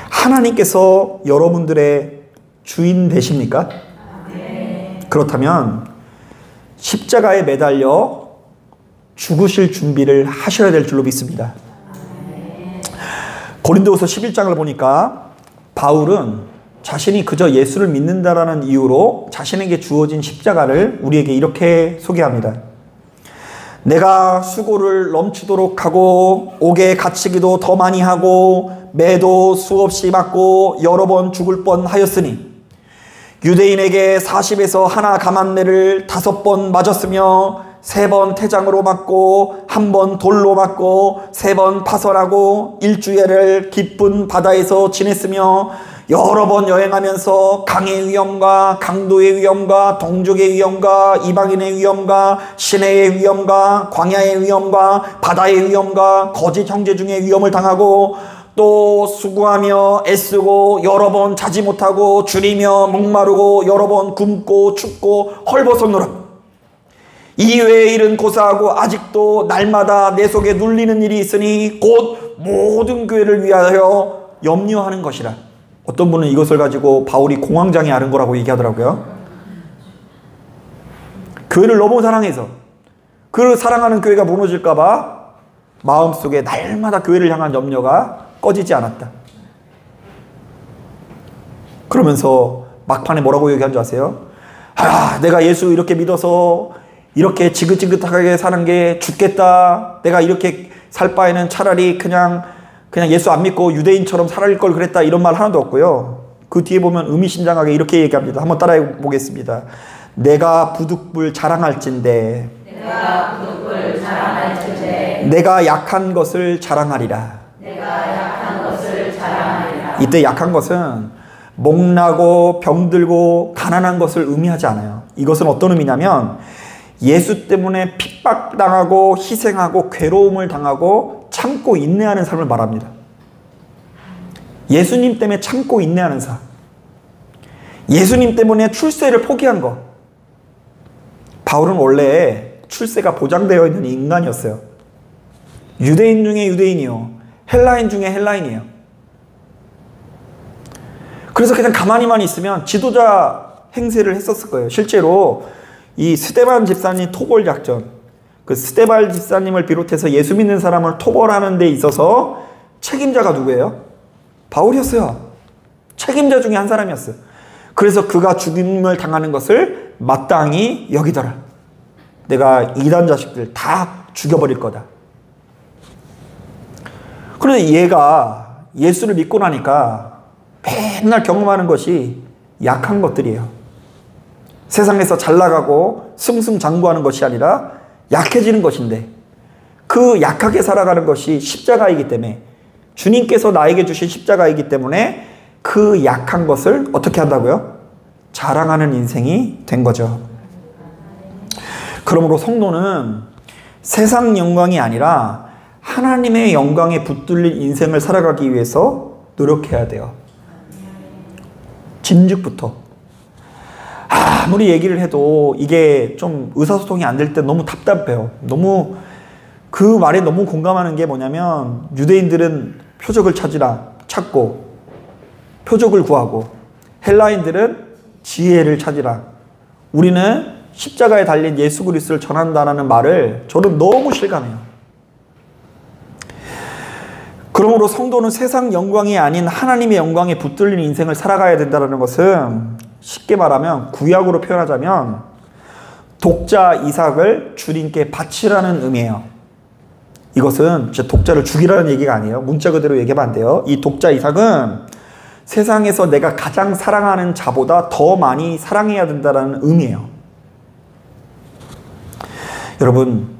하나님께서 여러분들의 주인 되십니까? 그렇다면 십자가에 매달려 죽으실 준비를 하셔야 될 줄로 믿습니다. 고린도후서 11장을 보니까 바울은 자신이 그저 예수를 믿는다라는 이유로 자신에게 주어진 십자가를 우리에게 이렇게 소개합니다. 내가 수고를 넘치도록 하고 옥에 갇히기도 더 많이 하고 매도 수없이 맞고 여러 번 죽을 뻔하였으니 유대인에게 40에서 하나 감한매를 5번 맞았으며 3번 태장으로 맞고 1번 돌로 맞고 3번 파선하고 일주일을 깊은 바다에서 지냈으며 여러 번 여행하면서 강의 위험과 강도의 위험과 동족의 위험과 이방인의 위험과 시내의 위험과 광야의 위험과 바다의 위험과 거짓 형제 중에 위험을 당하고 또 수고하며 애쓰고 여러 번 자지 못하고 줄이며 목마르고 여러 번 굶고 춥고 헐벗었노라. 이 외의 일은 고사하고 아직도 날마다 내 속에 눌리는 일이 있으니 곧 모든 교회를 위하여 염려하는 것이라. 어떤 분은 이것을 가지고 바울이 공황장애 앓은 거라고 얘기하더라고요. 교회를 너무 사랑해서 그 사랑하는 교회가 무너질까 봐 마음속에 날마다 교회를 향한 염려가 꺼지지 않았다. 그러면서 막판에 뭐라고 얘기한 줄 아세요? 내가 예수 이렇게 믿어서 이렇게 지긋지긋하게 사는 게 죽겠다. 내가 이렇게 살 바에는 차라리 그냥 예수 안 믿고 유대인처럼 살아갈 걸 그랬다. 이런 말 하나도 없고요. 그 뒤에 보면 의미심장하게 이렇게 얘기합니다. 한번 따라해 보겠습니다. 내가 부득불 자랑할진대. 내가 약한 것을 자랑하리라. 이때 약한 것은 목나고 병들고 가난한 것을 의미하지 않아요. 이것은 어떤 의미냐면 예수 때문에 핍박당하고 희생하고 괴로움을 당하고 참고 인내하는 삶을 말합니다. 예수님 때문에 참고 인내하는 삶. 예수님 때문에 출세를 포기한 것. 바울은 원래 출세가 보장되어 있는 인간이었어요. 유대인 중에 유대인이요. 헬라인 중에 헬라인이에요. 그래서 그냥 가만히만 있으면 지도자 행세를 했었을 거예요. 실제로 이 스데반 집사님 토벌 작전, 그 스데반 집사님을 비롯해서 예수 믿는 사람을 토벌하는 데 있어서 책임자가 누구예요? 바울이었어요. 책임자 중에 한 사람이었어요. 그래서 그가 죽임을 당하는 것을 마땅히 여기더라. 내가 이단 자식들 다 죽여버릴 거다. 그런데 얘가 예수를 믿고 나니까 맨날 경험하는 것이 약한 것들이에요. 세상에서 잘 나가고 승승장구하는 것이 아니라 약해지는 것인데 그 약하게 살아가는 것이 십자가이기 때문에 주님께서 나에게 주신 십자가이기 때문에 그 약한 것을 어떻게 한다고요? 자랑하는 인생이 된 거죠. 그러므로 성도는 세상 영광이 아니라 하나님의 영광에 붙들린 인생을 살아가기 위해서 노력해야 돼요. 진즉부터. 아무리 얘기를 해도 이게 좀 의사소통이 안 될 때 너무 답답해요. 너무 그 말에 너무 공감하는 게 뭐냐면 유대인들은 표적을 찾고 표적을 구하고 헬라인들은 지혜를 찾으라. 우리는 십자가에 달린 예수 그리스도를 전한다는 말을 저는 너무 실감해요. 그러므로 성도는 세상 영광이 아닌 하나님의 영광에 붙들린 인생을 살아가야 된다는 것은 쉽게 말하면 구약으로 표현하자면 독자 이삭을 주님께 바치라는 의미예요. 이것은 독자를 죽이라는 얘기가 아니에요. 문자 그대로 얘기하면 안 돼요. 이 독자 이삭은 세상에서 내가 가장 사랑하는 자보다 더 많이 사랑해야 된다는 의미예요. 여러분,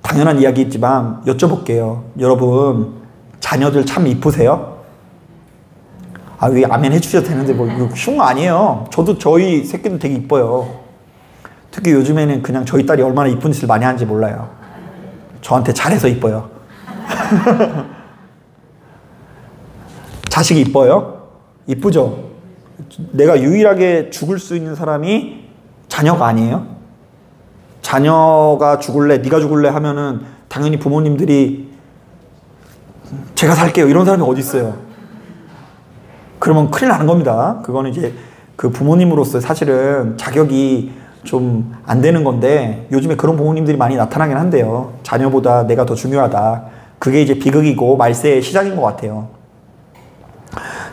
당연한 이야기지만 여쭤볼게요. 여러분, 자녀들 참 이쁘세요? 아, 왜 아멘 해주셔도 되는데 뭐 이거 쉬운 거 아니에요. 저도 저희 새끼들 되게 이뻐요. 특히 요즘에는 그냥 저희 딸이 얼마나 이쁜 짓을 많이 하는지 몰라요. 저한테 잘해서 이뻐요. 자식이 이뻐요? 이쁘죠? 내가 유일하게 죽을 수 있는 사람이 자녀가 아니에요? 자녀가 죽을래, 네가 죽을래 하면은 당연히 부모님들이 제가 살게요 이런 사람이 어디 있어요? 그러면 큰일 나는 겁니다. 그거는 이제 그 부모님으로서 사실은 자격이 좀 안 되는 건데 요즘에 그런 부모님들이 많이 나타나긴 한데요. 자녀보다 내가 더 중요하다. 그게 이제 비극이고 말세의 시작인 것 같아요.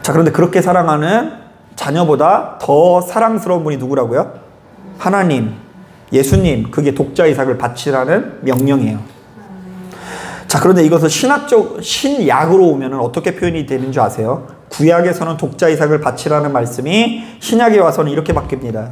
자, 그런데 그렇게 사랑하는 자녀보다 더 사랑스러운 분이 누구라고요? 하나님, 예수님. 그게 독자 이삭을 바치라는 명령이에요. 자, 그런데 이것을 신약으로 오면은 어떻게 표현이 되는 줄 아세요? 구약에서는 독자 이삭을 바치라는 말씀이 신약에 와서는 이렇게 바뀝니다.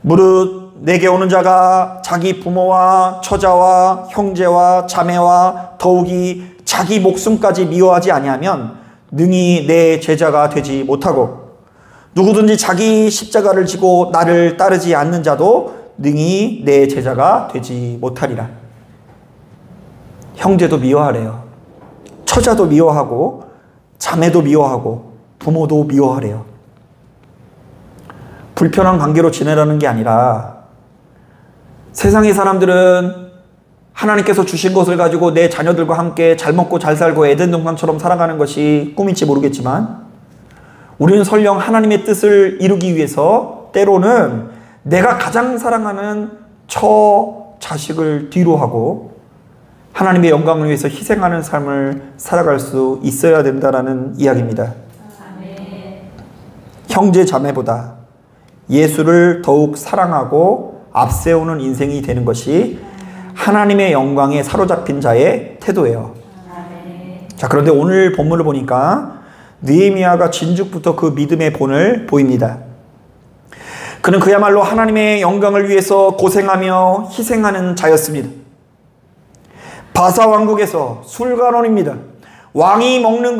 무릇 내게 오는 자가 자기 부모와 처자와 형제와 자매와 더욱이 자기 목숨까지 미워하지 아니하면 능히 내 제자가 되지 못하고 누구든지 자기 십자가를 지고 나를 따르지 않는 자도 능히 내 제자가 되지 못하리라. 형제도 미워하래요. 처자도 미워하고 자매도 미워하고 부모도 미워하래요. 불편한 관계로 지내라는 게 아니라 세상의 사람들은 하나님께서 주신 것을 가지고 내 자녀들과 함께 잘 먹고 잘 살고 에덴 동산처럼 살아가는 것이 꿈일지 모르겠지만 우리는 설령 하나님의 뜻을 이루기 위해서 때로는 내가 가장 사랑하는 자식을 뒤로 하고 하나님의 영광을 위해서 희생하는 삶을 살아갈 수 있어야 된다는 이야기입니다. 형제 자매보다 예수를 더욱 사랑하고 앞세우는 인생이 되는 것이 하나님의 영광에 사로잡힌 자의 태도예요. 자, 그런데 오늘 본문을 보니까 느헤미야가 진즉부터 그 믿음의 본을 보입니다. 그는 그야말로 하나님의 영광을 위해서 고생하며 희생하는 자였습니다. 바사 왕국에서 술관원입니다. 왕이 먹는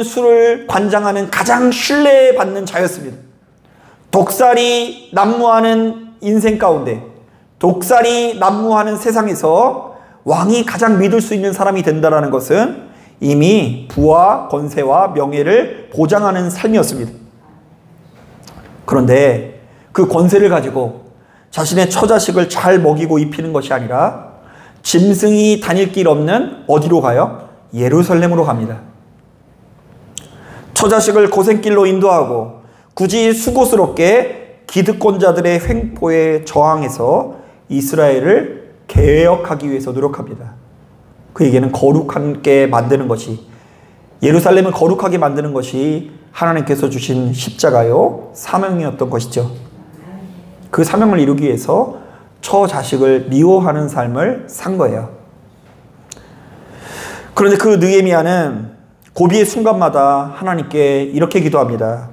술을 관장하는 가장 신뢰받는 자였습니다. 독살이 난무하는 인생 가운데, 독살이 난무하는 세상에서 왕이 가장 믿을 수 있는 사람이 된다는 것은 이미 부와 권세와 명예를 보장하는 삶이었습니다. 그런데 그 권세를 가지고 자신의 처자식을 잘 먹이고 입히는 것이 아니라 짐승이 다닐 길 없는 어디로 가요? 예루살렘으로 갑니다. 처자식을 고생길로 인도하고 굳이 수고스럽게 기득권자들의 횡포에 저항해서 이스라엘을 개혁하기 위해서 노력합니다. 그에게는 거룩하게 만드는 것이, 예루살렘을 거룩하게 만드는 것이 하나님께서 주신 십자가요 사명이었던 것이죠. 그 사명을 이루기 위해서 처자식을 미워하는 삶을 산 거예요. 그런데 그 느헤미야는 고비의 순간마다 하나님께 이렇게 기도합니다.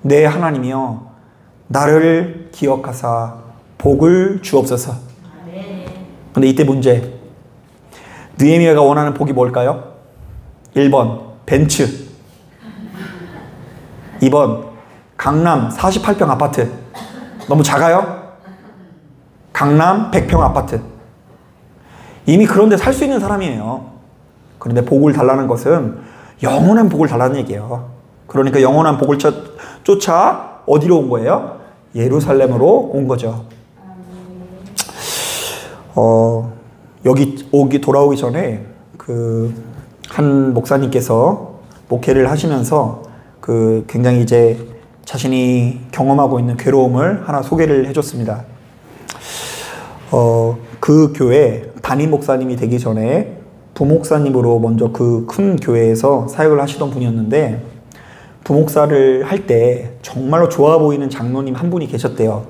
내 하나님이여, 나를 기억하사 복을 주옵소서. 근데 이때 문제, 느헤미야가 원하는 복이 뭘까요? 1번 벤츠, 2번 강남 48평 아파트. 너무 작아요? 강남 100평 아파트. 이미 그런 데 살 수 있는 사람이에요. 그런데 복을 달라는 것은 영원한 복을 달라는 얘기예요. 그러니까 영원한 복을 쫓아 어디로 온 거예요? 예루살렘으로 온 거죠. 여기 돌아오기 전에 한 목사님께서 목회를 하시면서 굉장히 이제 자신이 경험하고 있는 괴로움을 하나 소개를 해줬습니다. 그 교회 담임 목사님이 되기 전에 부목사님으로 먼저 그 큰 교회에서 사역을 하시던 분이었는데, 부목사를 할 때 정말로 좋아 보이는 장로님 한 분이 계셨대요.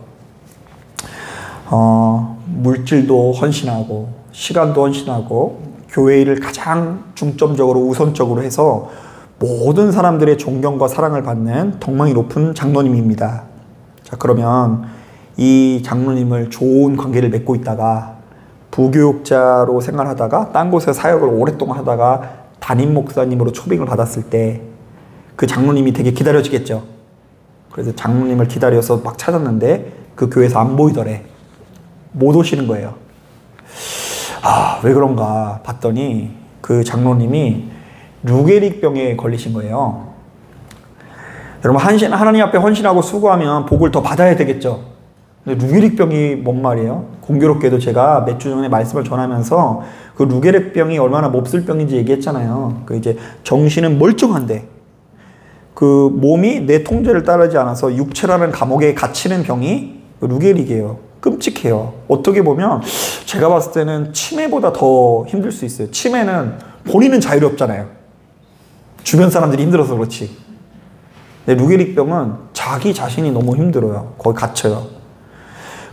물질도 헌신하고 시간도 헌신하고 교회 일을 가장 중점적으로 우선적으로 해서 모든 사람들의 존경과 사랑을 받는 덕망이 높은 장로님입니다. 자, 그러면 이 장로님을 좋은 관계를 맺고 있다가 부교육자로 생활하다가 딴 곳에 사역을 오랫동안 하다가 담임 목사님으로 초빙을 받았을 때 그 장로님이 되게 기다려지겠죠. 그래서 장로님을 기다려서 막 찾았는데 그 교회에서 안 보이더래. 못 오시는 거예요. 아, 왜 그런가 봤더니 그 장로님이 루게릭병에 걸리신 거예요. 여러분, 하나님 앞에 헌신하고 수고하면 복을 더 받아야 되겠죠. 근데 루게릭병이 뭔 말이에요? 공교롭게도 제가 몇 주 전에 말씀을 전하면서 그 루게릭병이 얼마나 몹쓸 병인지 얘기했잖아요. 그 이제 정신은 멀쩡한데 그 몸이 내 통제를 따르지 않아서 육체라는 감옥에 갇히는 병이 루게릭이에요. 끔찍해요. 어떻게 보면 제가 봤을 때는 치매보다 더 힘들 수 있어요. 치매는 본인은 자유롭잖아요. 주변 사람들이 힘들어서 그렇지. 근데 루게릭병은 자기 자신이 너무 힘들어요. 거기 갇혀요.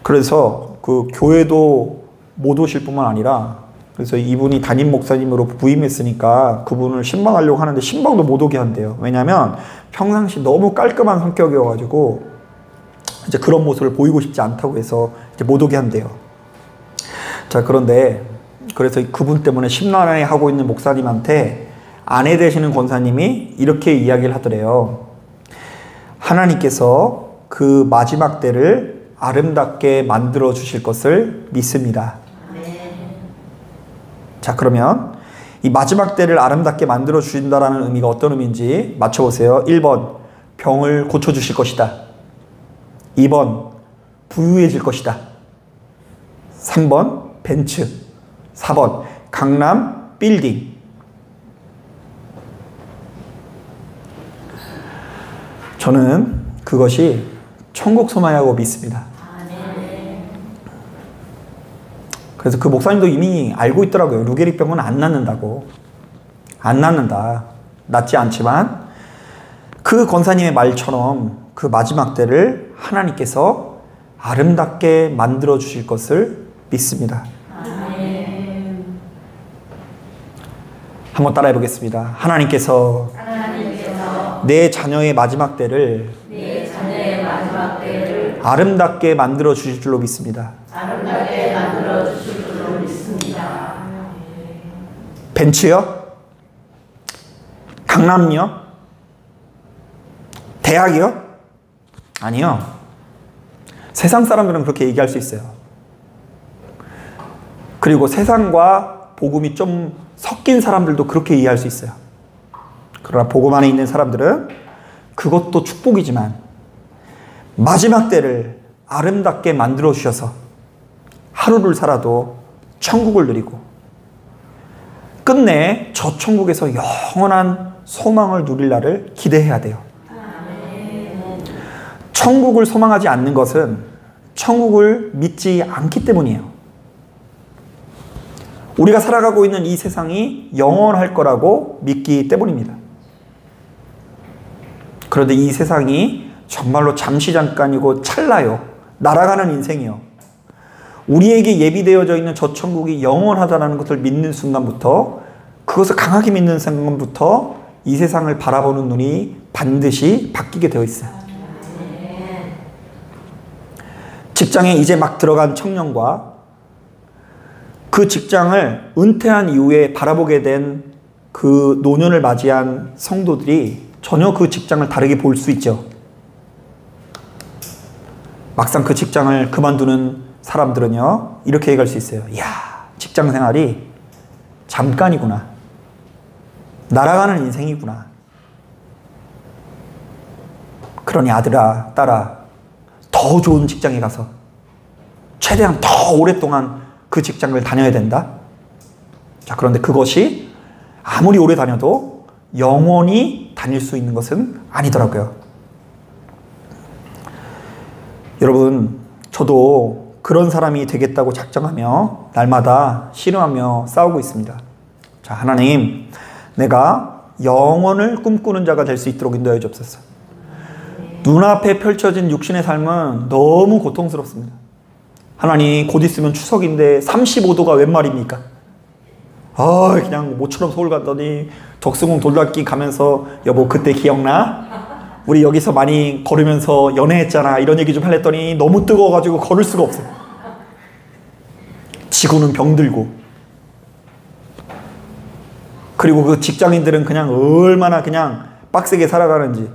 그래서 그 교회도 못 오실 뿐만 아니라 그래서 이분이 담임 목사님으로 부임했으니까 그분을 신방하려고 하는데 신방도 못 오게 한대요. 왜냐하면 평상시 너무 깔끔한 성격이어가지고 이제 그런 모습을 보이고 싶지 않다고 해서 이제 못 오게 한대요. 자, 그런데 그래서 그분 때문에 심란해하고 있는 목사님한테 아내 되시는 권사님이 이렇게 이야기를 하더래요. 하나님께서 그 마지막 때를 아름답게 만들어 주실 것을 믿습니다. 자, 그러면 이 마지막 때를 아름답게 만들어 주신다라는 의미가 어떤 의미인지 맞춰보세요. 1번, 병을 고쳐주실 것이다. 2번, 부유해질 것이다. 3번, 벤츠. 4번, 강남 빌딩. 저는 그것이 천국 소망이라고 믿습니다. 그래서 그 목사님도 이미 알고 있더라고요. 루게릭병은 안 낫는다고. 안 낫는다. 낫지 않지만 그 권사님의 말처럼 그 마지막 때를 하나님께서 아름답게 만들어 주실 것을 믿습니다. 한번 따라해 보겠습니다. 하나님께서 내 자녀의 마지막 때를 아름답게 만들어 주실 줄로 믿습니다. 벤츠요? 강남요? 대학이요? 아니요. 세상 사람들은 그렇게 얘기할 수 있어요. 그리고 세상과 복음이 좀 섞인 사람들도 그렇게 이해할 수 있어요. 그러나 복음 안에 있는 사람들은 그것도 축복이지만 마지막 때를 아름답게 만들어 주셔서 하루를 살아도 천국을 누리고 끝내 저 천국에서 영원한 소망을 누릴 날을 기대해야 돼요. 천국을 소망하지 않는 것은 천국을 믿지 않기 때문이에요. 우리가 살아가고 있는 이 세상이 영원할 거라고 믿기 때문입니다. 그런데 이 세상이 정말로 잠시 잠깐이고 찰나요. 날아가는 인생이요. 우리에게 예비되어져 있는 저 천국이 영원하다는 것을 믿는 순간부터, 그것을 강하게 믿는 순간부터 이 세상을 바라보는 눈이 반드시 바뀌게 되어 있어요. 직장에 이제 막 들어간 청년과 그 직장을 은퇴한 이후에 바라보게 된 그 노년을 맞이한 성도들이 전혀 그 직장을 다르게 볼 수 있죠. 막상 그 직장을 그만두는 사람들은요, 이렇게 얘기할 수 있어요. 이야, 직장 생활이 잠깐이구나. 날아가는 인생이구나. 그러니 아들아, 딸아, 더 좋은 직장에 가서 최대한 더 오랫동안 그 직장을 다녀야 된다. 자, 그런데 그것이 아무리 오래 다녀도 영원히 다닐 수 있는 것은 아니더라고요. 여러분, 저도 그런 사람이 되겠다고 작정하며 날마다 씨름하며 싸우고 있습니다. 자, 하나님, 내가 영원을 꿈꾸는 자가 될 수 있도록 인도하여 주옵소서. 눈앞에 펼쳐진 육신의 삶은 너무 고통스럽습니다. 하나님, 곧 있으면 추석인데 35도가 웬 말입니까? 그냥 모처럼 서울 갔더니 덕수궁 돌담길 가면서 여보 그때 기억나? 우리 여기서 많이 걸으면서 연애했잖아. 이런 얘기 좀 하랬더니 너무 뜨거워가지고 걸을 수가 없어요. 지구는 병들고, 그리고 그 직장인들은 그냥 얼마나 그냥 빡세게 살아가는지.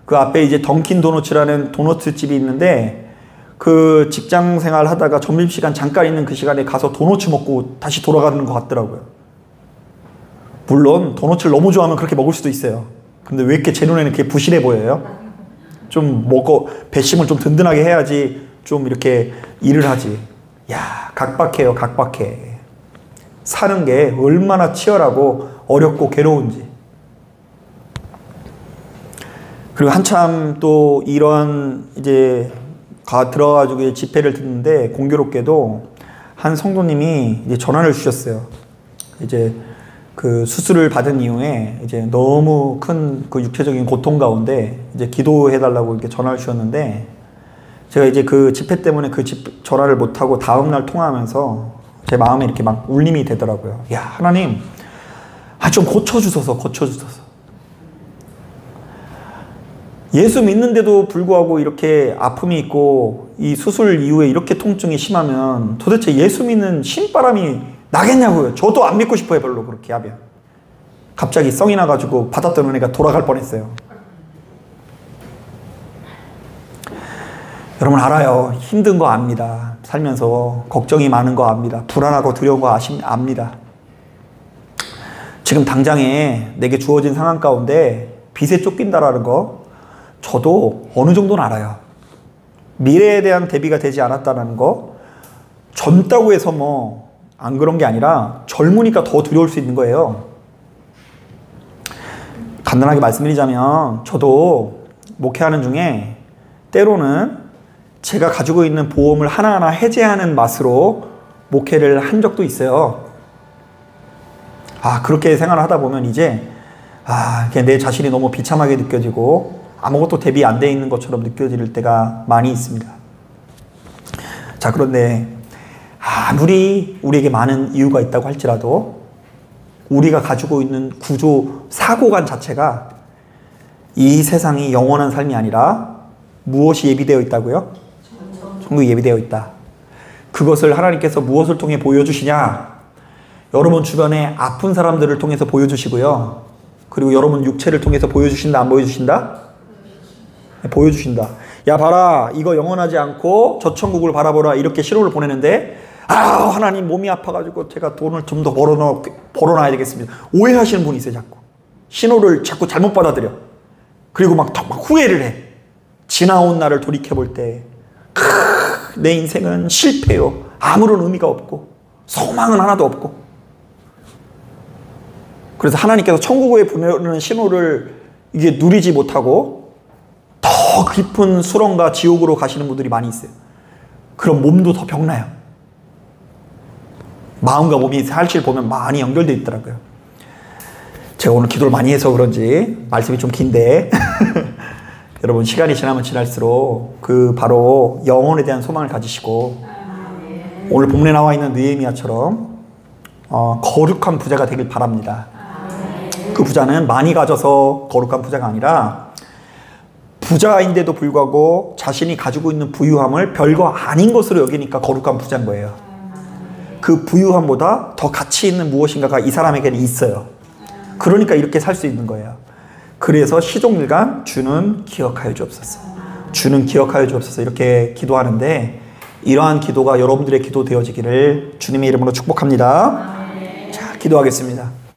그 앞에 이제 던킨 도너츠라는 도너츠 집이 있는데, 그 직장 생활 하다가 점심시간 잠깐 있는 그 시간에 가서 도너츠 먹고 다시 돌아가는 것 같더라고요. 물론 도너츠를 너무 좋아하면 그렇게 먹을 수도 있어요. 근데 왜 이렇게 제 눈에는 그게 부실해 보여요? 좀 먹어, 배심을 좀 든든하게 해야지 좀 이렇게 일을 하지. 야, 각박해요, 각박해. 사는 게 얼마나 치열하고 어렵고 괴로운지. 그리고 한참 또 이런 이제 들어가지고 집회를 듣는데, 공교롭게도 한 성도님이 이제 전화를 주셨어요. 이제 그 수술을 받은 이후에 이제 너무 큰 그 육체적인 고통 가운데 이제 기도해달라고 이렇게 전화를 주셨는데, 제가 이제 그 집회 때문에 그 전화를 못하고 다음날 통화하면서 제 마음에 이렇게 막 울림이 되더라고요. 야, 하나님, 좀 고쳐주소서, 고쳐주소서. 예수 믿는데도 불구하고 이렇게 아픔이 있고 이 수술 이후에 이렇게 통증이 심하면 도대체 예수 믿는 신바람이 나겠냐고요. 저도 안 믿고 싶어요, 별로. 그렇게 하면 갑자기 성이 나가지고 받았던 은혜가 돌아갈 뻔했어요. 여러분 알아요. 힘든 거 압니다. 살면서 걱정이 많은 거 압니다. 불안하고 두려운 거 압니다. 지금 당장에 내게 주어진 상황 가운데 빚에 쫓긴다라는 거 저도 어느 정도는 알아요. 미래에 대한 대비가 되지 않았다는 거, 젊다고 해서 뭐 안 그런 게 아니라 젊으니까 더 두려울 수 있는 거예요. 간단하게 말씀드리자면 저도 목회하는 중에 때로는 제가 가지고 있는 보험을 하나하나 해제하는 맛으로 목회를 한 적도 있어요. 그렇게 생활을 하다 보면 이제 그냥 내 자신이 너무 비참하게 느껴지고 아무것도 대비 안 돼 있는 것처럼 느껴질 때가 많이 있습니다. 자, 그런데 아무리 우리에게 많은 이유가 있다고 할지라도 우리가 가지고 있는 구조, 사고관 자체가 이 세상이 영원한 삶이 아니라 무엇이 예비되어 있다고요? 천국이 예비되어 있다. 그것을 하나님께서 무엇을 통해 보여주시냐? 여러분 주변에 아픈 사람들을 통해서 보여주시고요. 그리고 여러분 육체를 통해서 보여주신다, 안 보여주신다? 네, 보여주신다. 야, 봐라, 이거 영원하지 않고 저 천국을 바라보라, 이렇게 신호를 보내는데, 하나님 몸이 아파가지고 제가 돈을 좀 더 벌어놔야 되겠습니다. 오해하시는 분이 있어요. 자꾸 신호를 자꾸 잘못 받아들여. 그리고 막 후회를 해. 지나온 날을 돌이켜볼 때 내 인생은 실패요, 아무런 의미가 없고 소망은 하나도 없고. 그래서 하나님께서 천국에 보내는 신호를 이게 누리지 못하고 더 깊은 수렁과 지옥으로 가시는 분들이 많이 있어요. 그럼 몸도 더 병나요. 마음과 몸이 사실 보면 많이 연결되어 있더라고요. 제가 오늘 기도를 많이 해서 그런지 말씀이 좀 긴데 여러분 시간이 지나면 지날수록 그 바로 영혼에 대한 소망을 가지시고 오늘 본문에 나와 있는 느헤미야처럼 거룩한 부자가 되길 바랍니다. 그 부자는 많이 가져서 거룩한 부자가 아니라 부자인데도 불구하고 자신이 가지고 있는 부유함을 별거 아닌 것으로 여기니까 거룩한 부자인 거예요. 그 부유함보다 더 가치 있는 무엇인가가 이 사람에게는 있어요. 그러니까 이렇게 살 수 있는 거예요. 그래서 시종일관 주는 기억하여 주옵소서, 주는 기억하여 주옵소서 이렇게 기도하는데, 이러한 기도가 여러분들의 기도 되어지기를 주님의 이름으로 축복합니다. 자, 기도하겠습니다.